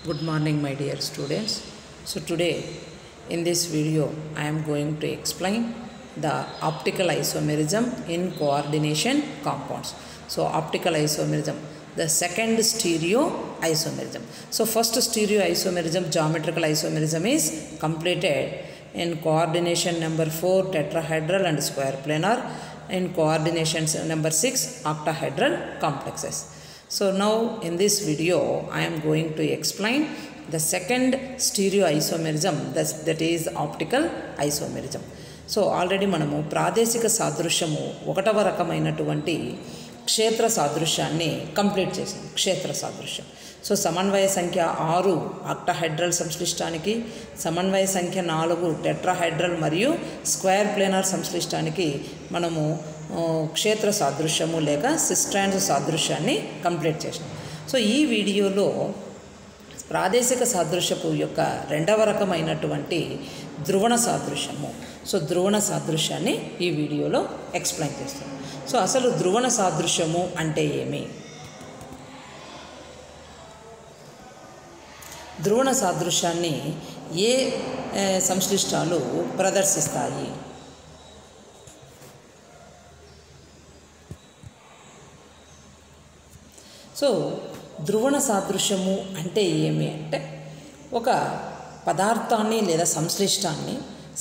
Good morning, my dear students. So today in this video I am going to explain the optical isomerism in coordination compounds. So optical isomerism, the second stereo isomerism. So first stereo isomerism, geometrical isomerism, is completed in coordination number 4 tetrahedral and square planar, in coordination number 6 octahedral complexes. So now in this video I am going to explain the second stereo isomerism, that is optical isomerism. So already మనము ప్రాదేశిక సాదృశ్యము ఒకటవ రకమైనటువంటి క్షేత్ర సాదృశ్యాన్ని complete చేసాం. క్షేత్ర సాదృశ్యం. So సమన్వయ సంఖ్య 6 ఆక్టాహెడ్రల్ సంశ్లిష్టానికి, సమన్వయ సంఖ్య 4 టెట్రాహెడ్రల్ మరియు స్క్వేర్ ప్లేనార్ సంశ్లిష్టానికి మనము క్షేత్ర సాదృశ్యము లేక సిస్ట్రాండ్ సాదృశ్యాన్ని కంప్లీట్ చేసాం. సో ఈ వీడియోలో ప్రాదేశిక సాదృశ్యపు యొక్క రెండవ రకమైనటువంటి ధ్రువణ సాదృశ్యము, సో ధ్రువణ సాదృశ్యాన్ని ఈ వీడియోలో ఎక్స్ప్లెయిన్ చేస్తాం. సో అసలు ధ్రువణ సాదృశ్యము అంటే ఏమి? ధ్రువణ సాదృశ్యాన్ని ఏ సంశ్లిష్టాలు ప్రదర్శిస్తాయి? సో ధ్రువణ సాదృశ్యము అంటే ఏమి అంటే, ఒక పదార్థాన్ని లేదా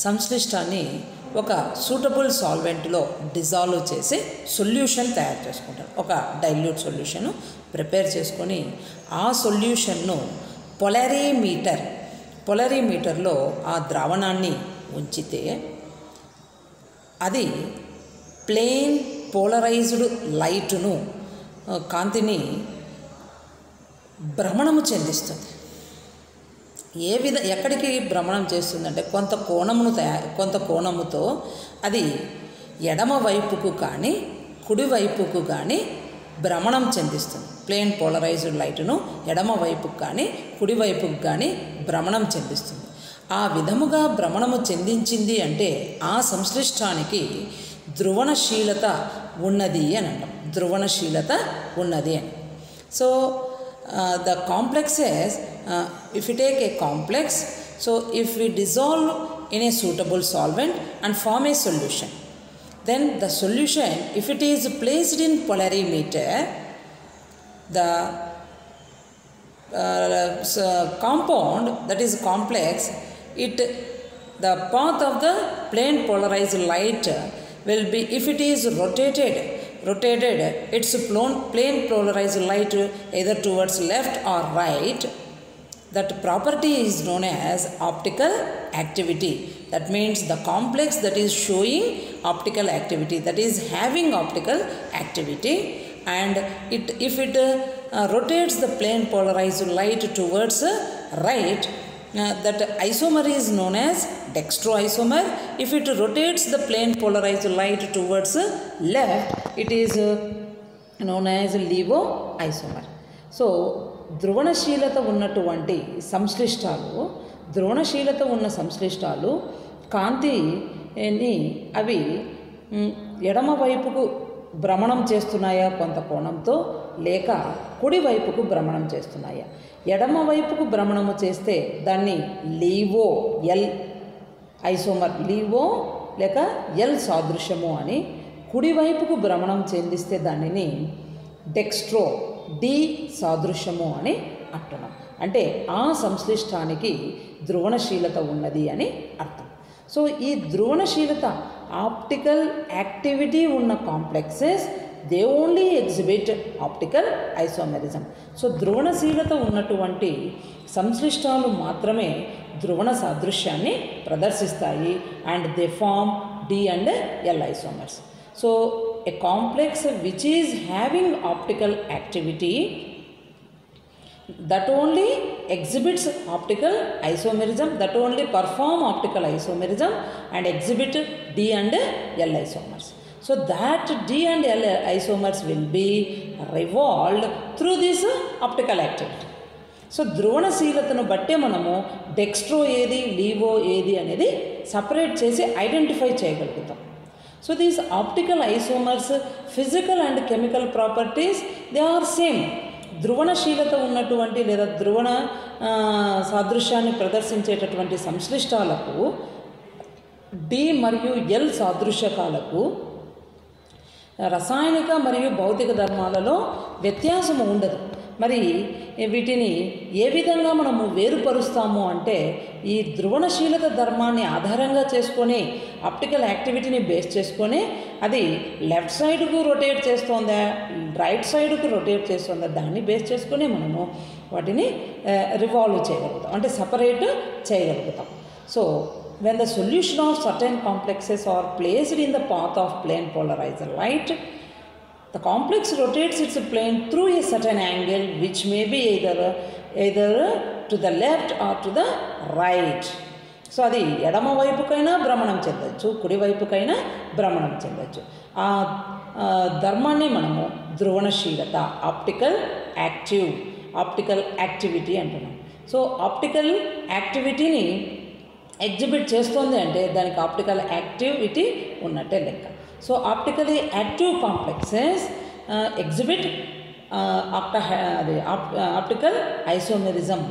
సంశ్లిష్టాన్ని ఒక సూటబుల్ సాల్వెంట్లో డిజాల్వ్ చేసి సొల్యూషన్ తయారు చేసుకుంటారు. ఒక డైల్యూట్ సొల్యూషన్ ప్రిపేర్ చేసుకొని ఆ సొల్యూషన్ను పొలరీమీటర్లో ఆ ద్రావణాన్ని ఉంచితే అది ప్లెయిన్ పోలరైజ్డ్ లైట్ను, కాంతిని భ్రమణము చెందిస్తుంది. ఎక్కడికి భ్రమణం చేస్తుందంటే కొంత కోణముతో అది ఎడమ వైపుకు కానీ కుడి వైపుకు కానీ భ్రమణం చెందిస్తుంది. ప్లెయిన్ పోలరైజ్డ్ లైట్ను ఎడమ వైపుకు కానీ కుడి వైపుకు కానీ భ్రమణం చెందిస్తుంది. ఆ విధముగా భ్రమణము చెందించింది అంటే ఆ సంశ్లిష్టానికి ధ్రువణశీలత ఉన్నది అని అంటాం. ధ్రువణశీలత ఉన్నది అని. So the complexes, if we take a complex, so if we dissolve in a suitable solvent and form a solution, then the solution, if it is placed in polarimeter, the compound, that is complex, the path of the plane polarized light will be, if it is rotated its plane polarized light either towards left or right, that property is known as optical activity. That means the complex that is showing optical activity, that is having optical activity, and if it rotates the plane polarized light towards right, that isomer is known as dextroisomer. If it rotates the plane polarized light towards left, it is known as levoisomer. So ధ్రువణశీలత ఉన్నటువంటి సంశ్లిష్టాలు కాంతిని అవి ఎడమ వైపుకు భ్రమణం చేస్తున్నాయా కొంత కోణంతో, లేక కుడి వైపుకు భ్రమణం చేస్తున్నాయా? ఎడమ వైపుకు భ్రమణము చేస్తే దాన్ని లీవో ఐసోమర్, లీవో లేక ఎల్ సాదృశ్యము అని, కుడివైపుకు భ్రమణం చెందిస్తే దానిని డెక్స్ట్రో డి సాదృశ్యము అని అంటున్నాం. అంటే ఆ సంశ్లిష్టానికి ధ్రువణశీలత ఉన్నది అని అర్థం. సో ఈ ధ్రువణశీలత, ఆప్టికల్ యాక్టివిటీ ఉన్న complexes they only exhibit optical isomerism. So ధ్రువణశీలత ఉన్నటువంటి సంశ్లిష్టాలు మాత్రమే ధ్రువణ సాదృశ్యాన్ని ప్రదర్శిస్తాయి. And they form D and L isomers. So a complex which is having optical activity, that only exhibits optical isomerism, that only perform optical isomerism and exhibit D and L isomers. So that D and L isomers will be revolved through this optical activity. So ధ్రువణశీలతను బట్టే మనము Dextro ఏది, Livo ఏది అనేది separate చేసి identify చేయగలుగుతాం. So these optical isomers, physical and chemical properties, they are same. ధ్రువణశీలత ఉన్నటువంటి లేదా ధ్రువణ సాదృశ్యాన్ని ప్రదర్శించేటటువంటి సంశ్లిష్టాలకు డి మరియు ఎల్ సాదృశ్యకాలకు రసాయనిక మరియు భౌతిక ధర్మాలలో వ్యత్యాసము ఉండదు. మరి వీటిని ఏ విధంగా మనము వేరుపరుస్తాము అంటే ఈ ధ్రువణశీలత ధర్మాన్ని ఆధారంగా చేసుకొని ఆప్టికల్ యాక్టివిటీని బేస్ చేసుకొని అది లెఫ్ట్ సైడ్కు రొటేట్ చేస్తుందా రైట్ సైడ్కు రొటేట్ చేస్తుందా దాన్ని బేస్ చేసుకొని మనము వాటిని రివాల్వ్ చేయగలుగుతాం, అంటే సపరేట్ చేయగలుగుతాం. So when the solution of certain complexes are placed in the path of plane polarized light, the complex rotates its plane through a certain angle which may be either to the left or to the right. So అది ఎడమ వైపుకైనా భ్రమణం చెందొచ్చు, కుడి వైపుకైనా భ్రమణం చెందొచ్చు. ఆ ధర్మాన్ని మనము ధ్రువణశీలత optical activity అంటున్నాం. సో ఆప్టికల్ యాక్టివిటీని ఎగ్జిబిట్ చేస్తుంది అంటే దానికి ఆప్టికల్ యాక్టివిటీ ఉన్నట్టే లెక్క. So optically active complexes exhibit optical isomerism.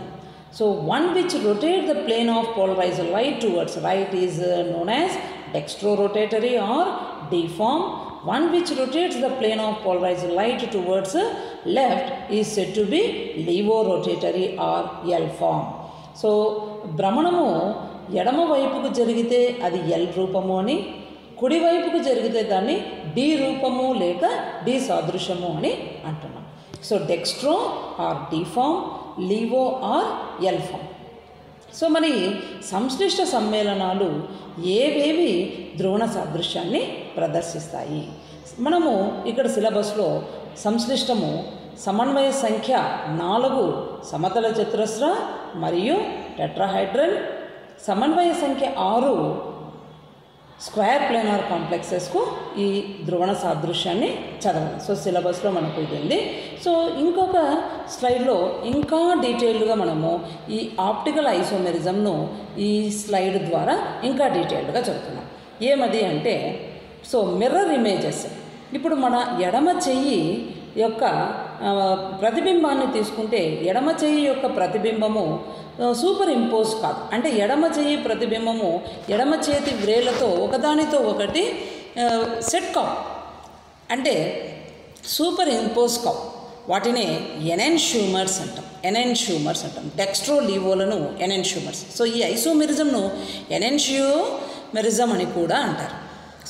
So one which rotate the plane of polarised light towards right is known as dextrorotatory or D form. One which rotates the plane of polarized light towards left is said to be levorotatory or L form. So భ్రమణము ఎడమ వైపుకు జరిగితే అది L రూపము అని, కుడి వైపుకు జరిగితే దాన్ని డి రూపము లేక డి సాదృశ్యము అని అంటున్నాం. So dextro or D form, laevo or L form. So మరి సంశ్లిష్ట సమ్మేళనాలు ఏవేవి ధ్రువణ సాదృశ్యాన్ని ప్రదర్శిస్తాయి? మనము ఇక్కడ సిలబస్లో సంశ్లిష్టము సమన్వయ సంఖ్య 4 సమతల చతురస్ర మరియు టెట్రాహైడ్రల్, సమన్వయ సంఖ్య 6 స్క్వేర్ ప్లేనార్ కాంప్లెక్సెస్కు ఈ ధ్రువణ సాదృశ్యాన్ని చదవాలి. సో సిలబస్లో మనకు ఇది ఉంది. సో ఇంకొక స్లైడ్లో ఇంకా డీటెయిల్డ్గా మనము ఈ ఆప్టికల్ ఐసోమెరిజంను ఈ స్లైడ్ ద్వారా ఇంకా డీటెయిల్డ్గా చదువుతున్నాం. ఏమది అంటే సో మిర్రర్ ఇమేజెస్. ఇప్పుడు మన ఎడమ చెయ్యి యొక్క ప్రతిబింబాన్ని తీసుకుంటే ఎడమ చెయ్యి యొక్క ప్రతిబింబము సూపర్ ఇంపోజ్ కాదు, అంటే ఎడమ చెయ్యి ప్రతిబింబము ఎడమ చేతి వ్రేలతో ఒకదానితో ఒకటి సెట్ కావు, అంటే సూపర్ ఇంపోజ్ కావు. వాటినే ఎనెన్ష్యూమర్స్ అంటాం. డెక్స్ట్రో లీవోలను ఎనెన్ష్యూమర్స్. సో ఈ ఐసోమెరిజంను ఎనెన్ష్యూమెరిజం అని కూడా అంటారు.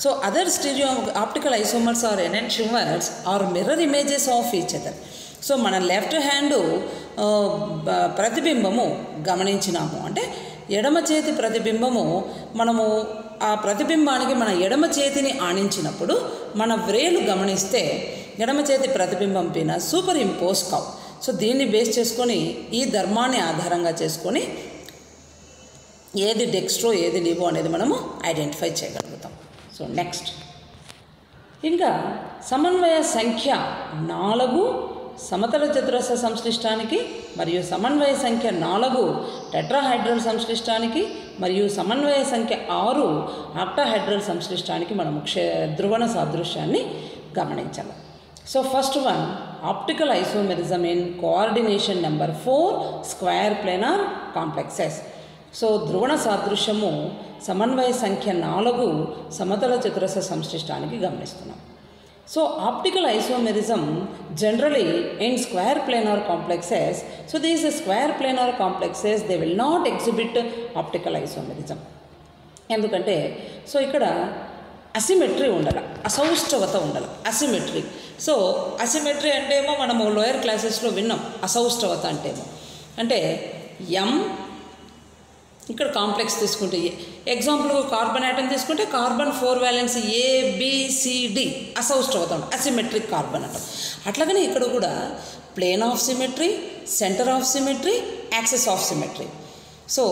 So other stereo optical isomers or enantiomers are mirror images of each other. So మన లెఫ్ట్ హ్యాండ్ ప్రతిబింబము గమనించినాము అంటే ఎడమ చేతి ప్రతిబింబము, మనము ఆ ప్రతిబింబానికి మన ఎడమ చేతిని ఆనించినప్పుడు మన వ్రేలు గమనిస్తే ఎడమ చేతి ప్రతిబింబం పైన సూపర్ ఇంపోజ్ కావు. సో దీన్ని బేస్ చేసుకొని ఈ ధర్మాన్ని ఆధారంగా చేసుకొని ఏది డెక్స్ట్రో ఏది లీవో అనేది మనము ఐడెంటిఫై చేయగలుగుతాం. సో నెక్స్ట్ ఇంకా సమన్వయ సంఖ్య 4 సమతల చతురస్ర సంశ్లిష్టానికి మరియు సమన్వయ సంఖ్య 4 టెట్రాహైడ్రల్ సంశ్లిష్టానికి మరియు సమన్వయ సంఖ్య 6 ఆక్టాహైడ్రల్ సంశ్లిష్టానికి మనము ధ్రువణ సాదృశ్యాన్ని గమనించాలి. So first one optical isomerism in coordination number 4 square planar complexes. So ధ్రువణ సాదృశ్యము సమన్వయ సంఖ్య 4 సమతల చతురస్ర సంశ్లిష్టానికి గమనిస్తున్నాం. So optical isomerism generally in square planar complexes. So these square planar complexes, they will not exhibit optical isomerism. ఎందుకంటే so ఇక్కడ అసిమెట్రీ ఉండాలి, అసౌష్ఠవత ఉండాలి. అసిమెట్రీ. సో అసిమెట్రీ అంటే ఏమో మనము లోయర్ క్లాసెస్లో విన్నాం. అసౌష్ఠవత అంటే ఎం ఇక్కడ కాంప్లెక్స్ తీసుకుంటే ఎగ్జాంపుల్ కార్బన్ ఆటమ్ తీసుకుంటే కార్బన్ 4 వ్యాలెన్స్ ABCD అసౌష్ఠవత ఉంటుంది, అసిమెట్రిక్ కార్బన్ ఆటమ్. అట్లాగనే ఇక్కడ కూడా plane of symmetry, centre of symmetry, axes of symmetry. So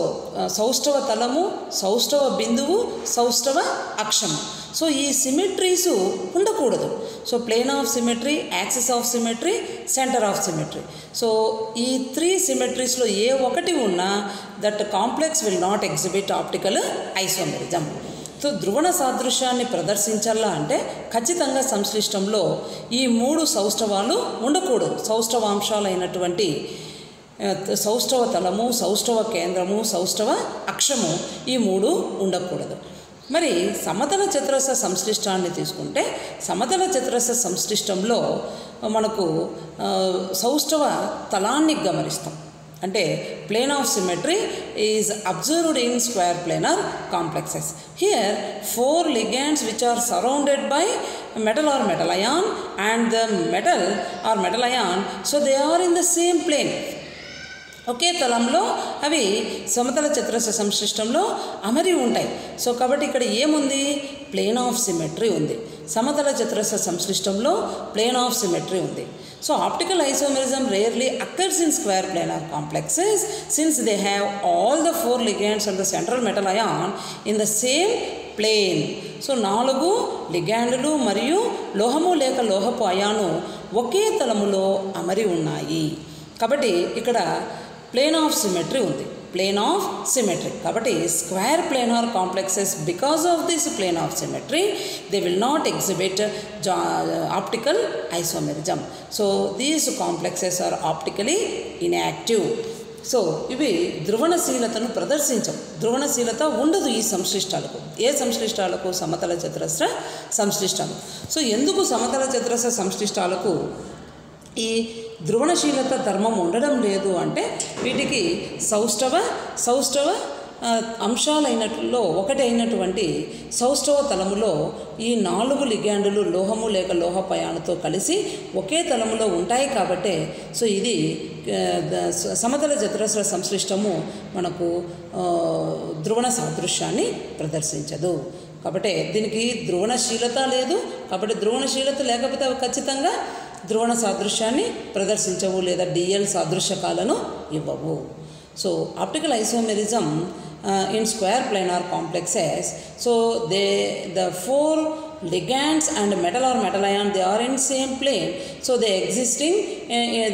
సౌష్ఠవ తలము, సౌష్ఠవ బిందువు, సౌష్ఠవ అక్షము. సో ఈ సిమెట్రీసు ఉండకూడదు. So plane of symmetry, axis of symmetry, centre of symmetry. So ఈ 3 సిమెట్రీస్లో ఏ ఒకటి ఉన్నా that complex will not exhibit optical isomerism. So ధ్రువణ సాదృశ్యాన్ని ప్రదర్శించాలా అంటే ఖచ్చితంగా సంశ్లిష్టంలో ఈ 3 సౌష్ఠవాలు ఉండకూడదు. సౌష్ఠవాంశాలైనటువంటి సౌష్ఠవ తలము, సౌష్ఠవ కేంద్రము, సౌష్ఠవ అక్షము ఈ 3 ఉండకూడదు. మరి సమతల చతురస్ర సంశ్లిష్టాన్ని తీసుకుంటే సమతల చతురస్ర సంశ్లిష్టంలో మనకు సౌష్ఠవ తలాన్ని గమనిస్తాం. అంటే plane of symmetry is observed in square planar complexes. Here 4 ligands which are surrounded by metal or metal ion and the metal or metal ion, so they are in the same plane. ఒకే తలంలో అవి సమతల చతురస్ర సంశ్లిష్టంలో అమరి ఉంటాయి. So కాబట్టి ఇక్కడ ఏముంది? Plane of symmetry ఉంది. సమతల చతురస్ర సంశ్లిష్టంలో plane of symmetry ఉంది. So optical isomerism rarely occurs in square planar complexes since they have all the 4 ligands and the central metal ion in the same plane. So 4 లిగాండ్లు మరియు లోహము లేక లోహపు అయాను ఒకే తలములో అమరి ఉన్నాయి. కాబట్టి ఇక్కడ plane of symmetry ఉంది. Plane of symmetry కాబట్టి square planar complexes because of this plane of symmetry they will not exhibit optical isomerism. So these complexes are optically inactive. So ఇవి ధ్రువణశీలతను ప్రదర్శించవు. ధ్రువణశీలత ఉండదు ఈ సంశ్లిష్టాలకు. ఏ సంశ్లిష్టాలకు? సమతల చతురస్ర సంశ్లిష్టాలు. సో ఎందుకు సమతల చతురస్ర సంశ్లిష్టాలకు ఈ ధ్రువణశీలత ధర్మం ఉండడం లేదు అంటే వీటికి సౌష్ఠవ అంశాలైనట్లో ఒకటైనటువంటి సౌష్ఠవ తలములో ఈ 4 లిగాండులు లోహము లేక లోహపయానుతో కలిసి ఒకే తలములో ఉంటాయి కాబట్టే సో ఇది సమతల చతురస్ర సంశ్లిష్టము మనకు ధ్రువణ సాదృశ్యాన్ని ప్రదర్శించదు. కాబట్టి దీనికి ధ్రువణశీలత లేదు. కాబట్టి ధ్రువణశీలత లేకపోతే అవి ఖచ్చితంగా ధ్రువణ సాదృశ్యాన్ని ప్రదర్శించవు లేదా డిఎల్ సాదృశ్యకాలను ఇవ్వవు. So optical isomerism in square planar complexes, so the 4 ligands and metal or metal ion they are in same plane, so they existing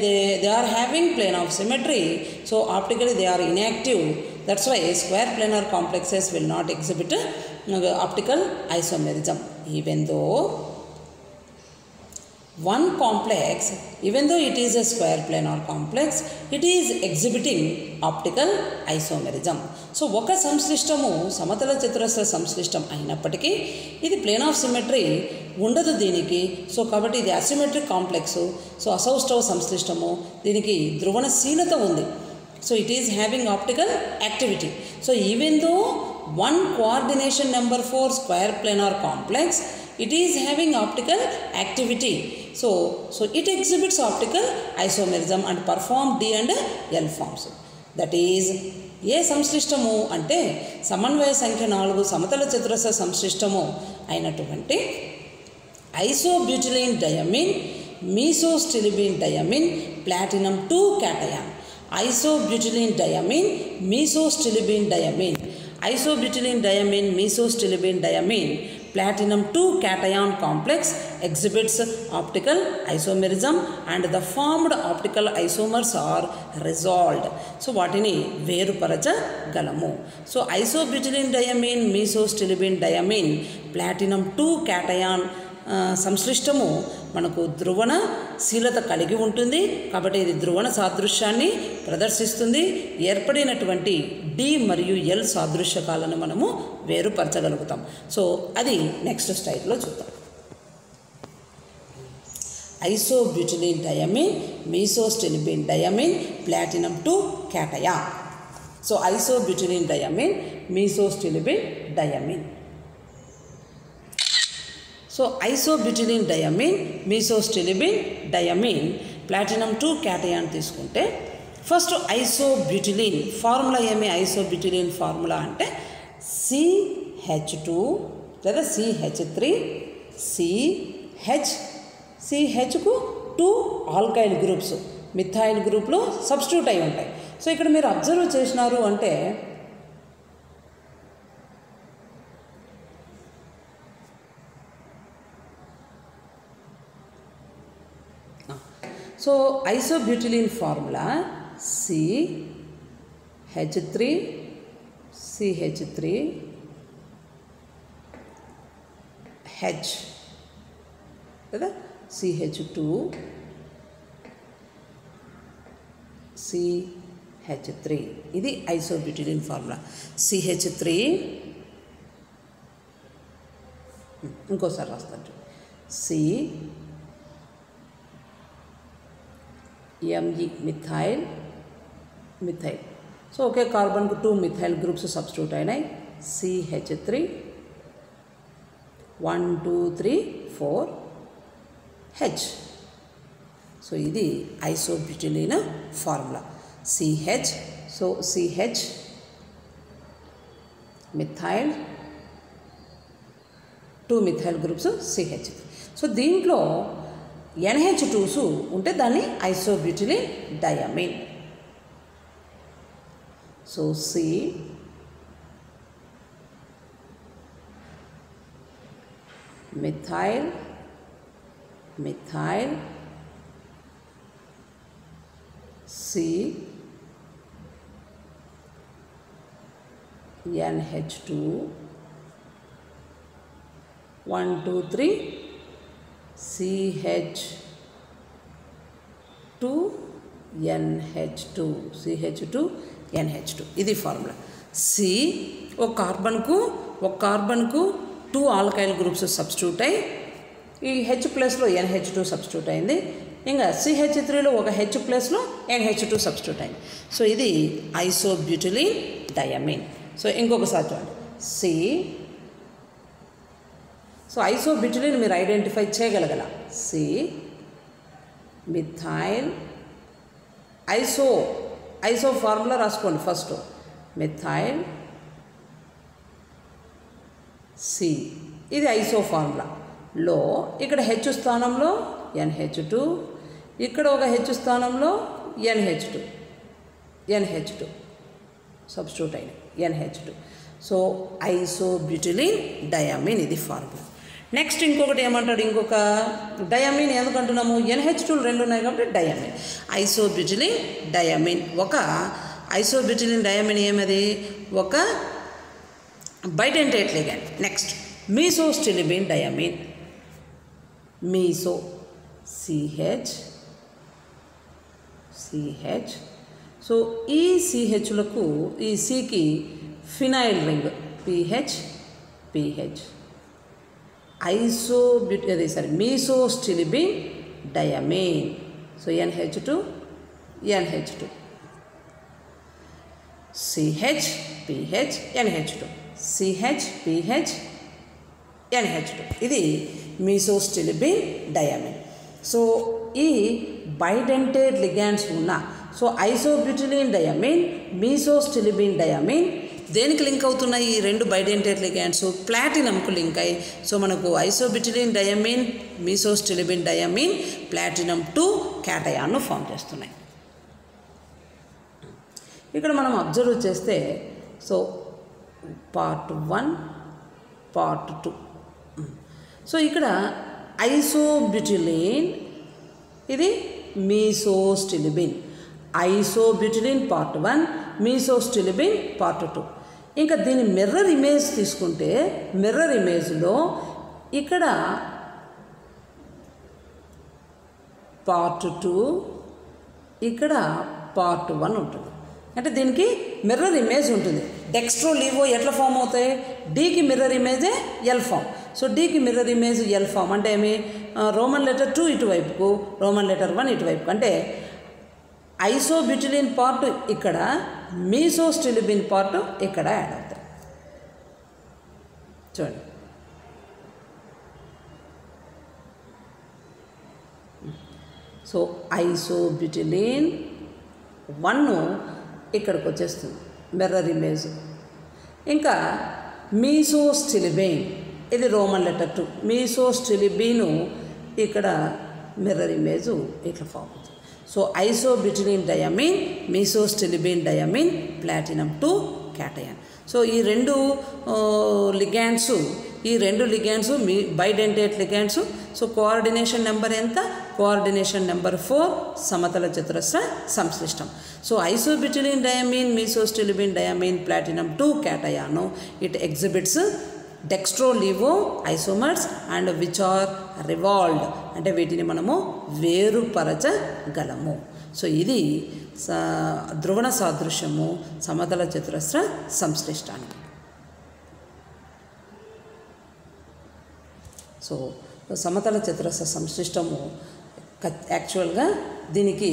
they are having plane of symmetry, so optically they are inactive. That's why square planar complexes will not exhibit optical isomerism. Even though one complex, even though it is a square planar complex, it is exhibiting optical isomerism. So ఒక సంశ్లిష్టము సమతల చతురస్ర సంశ్లిష్టం అయినప్పటికీ ఇది plane of symmetry ఉండదు దీనికి. So కాబట్టి ఇది asymmetric complex. So అసౌష్ఠవ సంశ్లిష్టము, దీనికి ధ్రువణశీలత ఉంది. So it is having optical activity. So even though one coordination number 4 square planar complex, it is having optical activity. So it exhibits optical isomerism and perform D and L forms. That is ఏ సంశ్లిష్టము అంటే సమన్వయ సంఖ్య 4 సమతల చతురస్ర సంశ్లిష్టము అయినటువంటి isobutylene diamine, mesostilbene diamine, platinum 2 cation. Isobutylene diamine, mesostilbene diamine, isobutylene diamine, mesostilbene diamine, platinum 2 cation complex exhibits optical isomerism and the formed optical isomers are resolved. So వాటిని వేరుపరచగలము. So isobutylene diamine, mesostilbene diamine, platinum 2 cation సంశ్లిష్టము మనకు ధ్రువణశీలత కలిగి ఉంటుంది. కాబట్టి ఇది ధ్రువణ సాదృశ్యాన్ని ప్రదర్శిస్తుంది. ఏర్పడినటువంటి D మరియు L సాదృశ్యకాలను మనము వేరుపరచగలుగుతాం. సో అది నెక్స్ట్ స్లైడ్లో చూద్దాం. Isobutylene diamine, mesostilbene diamine, platinum 2 cation. So isobutylene diamine, mesostilbene diamine. So isobutylene diamine, mesostilbene diamine, platinum 2 cation తీసుకుంటే ఫస్ట్ ఐసోబ్యూటిలిన్ ఫార్ములా ఏమి? ఐసోబ్యూటిలిన్ ఫార్ములా అంటే CH2 లేదా CH3 CHకు 2 ఆల్కైల్ గ్రూప్స్ మిథైల్ గ్రూప్లో సబ్స్టిట్యూట్ అయి ఉంటాయి. సో ఇక్కడ మీరు అబ్జర్వ్ చేసినారు అంటే సో ఐసోబ్యూటిలిన్ ఫార్ములా CH3 హెచ్ కదా, CH2 CH3. ఇది ఐసోబ్యూటిలిన్ ఫార్ములా. CH3 ఇంకోసారి రాస్తాను, CMe మిథైల్. సో ఒకే కార్బన్కు 2 మిథైల్ గ్రూప్స్ సబ్స్టిట్యూట్ అయినాయి. CH3 1 2 3 4 H. సో ఇది isobutylene formula. CH, so CH methyl 2 methyl groups CH. So దీంట్లో NH2s ఉంటే దాన్ని isobutylene diamine. So C methyl C NH2 1 2 3 CH2 NH2 ఇది ఫార్ములా. C ఒక కార్బన్కు 2 alkyl groups substitute అయ్యి ఈ H ప్లస్లో NH2 సబ్స్టిట్యూట్ అయింది. ఇంకా CH3లో ఒక H ప్లస్లో NH2 సబ్స్టిట్యూట్ అయింది. సో ఇది ఐసోబ్యూటిలిన్ డయామిన్. సో ఇంకొకసారి చూడండి, C. సో ఐసోబ్యూటిలిన్ మీరు ఐడెంటిఫై చేయగలగల. C మిథైల్ ఐసో ఫార్ములా రాసుకోండి ఫస్ట్. మిథైల్ C ఇది ఐసో ఫార్ములా. లో ఇక్కడ H స్థానంలో NH2, ఇక్కడ ఒక H స్థానంలో NH2 సబ్స్టిట్యూట్ అయిన NH2. సో ఐసోబ్యూటిలిన్ డయామిన్ ఇది ఫార్ములా. నెక్స్ట్ ఇంకొకటి ఏమంటాడు, ఇంకొక డయామిన్ ఎందుకంటున్నాము, NH2 2 ఉన్నాయి కాబట్టి డయామిన్. ఐసోబ్యూటిలిన్ డయామిన్ ఒక ఐసోబ్యూటిలిన్ డయామిన్ ఏమది, ఒక bidentate ligand. Next mesostilbene diamine. Meso CH. So ఈ CHలకు ఈ Cకి phenyl ring PH. Mesostilbene diamine. So NH2 CH PH NH2 ఇది మీసోస్టిలిబిన్ డయామిన్. సో ఈ బైడెంటేట్ లిగాండ్స్ ఉన్న so isobutylene diamine, mesostilbene diamine దేనికి లింక్ అవుతున్నాయి, ఈ రెండు బైడెంటేట్ లిగాండ్స్ ప్లాటినంకు లింక్ అయ్యి సో మనకు isobutylene diamine, mesostilbene diamine platinum 2 క్యాటయాన్ను form చేస్తున్నాయి. ఇక్కడ మనం అబ్జర్వ్ చేస్తే సో పార్ట్ 1 పార్ట్ 2. సో ఇక్కడ ఐసోబ్యూటిలిన్ ఇది మీసోస్టిలిబిన్. ఐసోబ్యూటిలిన్ పార్ట్ 1, మీసోస్టిలిబిన్ పార్ట్ 2. ఇంకా దీని మిర్రర్ ఇమేజ్ తీసుకుంటే మిర్రర్ ఇమేజ్లో ఇక్కడ పార్ట్ 2, ఇక్కడ పార్ట్ 1 ఉంటుంది. అంటే దీనికి మిర్రర్ ఇమేజ్ ఉంటుంది. డెక్స్ట్రో లీవో ఎట్లా ఫామ్ అవుతాయి, డీకి మిర్రర్ ఇమేజే ఎల్ ఫామ్. సో డీకి మిర్రర్ ఇమేజ్ ఎల్ ఫామ్ అంటే ఏమి, రోమన్ లెటర్ 2 ఇటువైపుకు, రోమన్ లెటర్ 1 ఇటువైపుకు. అంటే ఐసోబ్యూటిలిన్ పార్ట్ ఇక్కడ, మీసోస్టిలిబిన్ పార్ట్ ఇక్కడ యాడ్ అవుతాయి. చూడండి, సో ఐసోబ్యూటిలిన్ 1 ఇక్కడికి వచ్చేస్తుంది మిర్రర్ ఇమేజ్. ఇంకా మీసోస్టిలిబిన్ ఇది రోమన్ లెటర్ 2, మీసోస్టిలిబిన్ ఇక్కడ మిర్రర్ ఇమేజ్ ఇట్లా ఫామ్ అవుతుంది. So isobutylene diamine, mesostilbene diamine platinum 2 cation. So ఈ రెండు లిగాండ్స్ మీ bidentate ligands. So coordination number ఎంత, కోఆర్డినేషన్ నెంబర్ 4 సమతల చతురస్ర సంశ్లిష్టం. So isobutylene diamine, mesostilbene diamine platinum 2 cation, it exhibits dextrolaevo isomers and which are revolved అంటే వీటిని మనము వేరుపరచగలము. సో ఇది ధ్రువణ సాదృశ్యము సమతల చతురస్ర సంశ్లిష్టానికి. సో సమతల చతురస్ర సంశ్లిష్టము యాక్చువల్గా దీనికి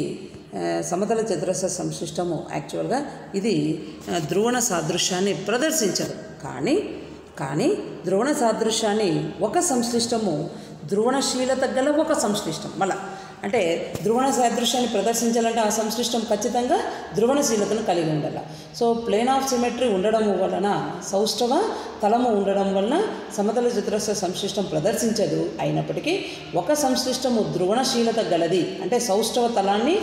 సమతల చతురస్ర సంశ్లిష్టము యాక్చువల్గా ఇది ధ్రువణ సాదృశ్యాన్ని ప్రదర్శించదు. కానీ ధ్రువణ సాదృశ్యాన్ని ఒక సంశ్లిష్టము ధ్రువణశీలత గల ఒక సంశ్లిష్టం మళ్ళా అంటే ధ్రువణ సాదృశ్యాన్ని ప్రదర్శించాలంటే ఆ సంశ్లిష్టం ఖచ్చితంగా ధ్రువణశీలతను కలిగి ఉండాలి. సో ప్లేన్ ఆఫ్ సిమెట్రీ ఉండడం వలన సౌష్ఠవ తలము ఉండడం వలన సమతల చతురస్ర సంశ్లిష్టం ప్రదర్శించదు. అయినప్పటికీ ఒక సంశ్లిష్టము ధ్రువణశీలత గలది అంటే సౌష్ఠవ తలాన్ని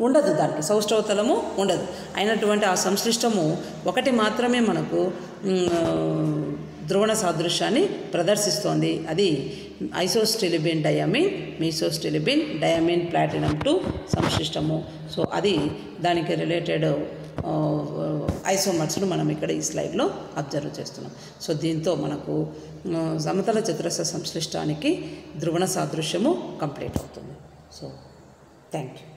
ఉండదు, దానికి సౌష్ఠవ తలము ఉండదు. అయినటువంటి ఆ సంశ్లిష్టము ఒకటి మాత్రమే మనకు ధ్రువణ సాదృశ్యాన్ని ప్రదర్శిస్తోంది. అది ఐసోస్టిలిబిన్ డయామిన్ మీసోస్టిలిబిన్ డయామిన్ ప్లాటినం 2 సంశ్లిష్టము. సో అది దానికి రిలేటెడ్ ఐసోమర్స్ను మనం ఇక్కడ ఈ స్లైడ్లో అబ్జర్వ్ చేస్తున్నాం. సో దీంతో మనకు సమతల చతురస్ర సంశ్లిష్టానికి ధ్రువణ సాదృశ్యము కంప్లీట్ అవుతుంది. So thank you.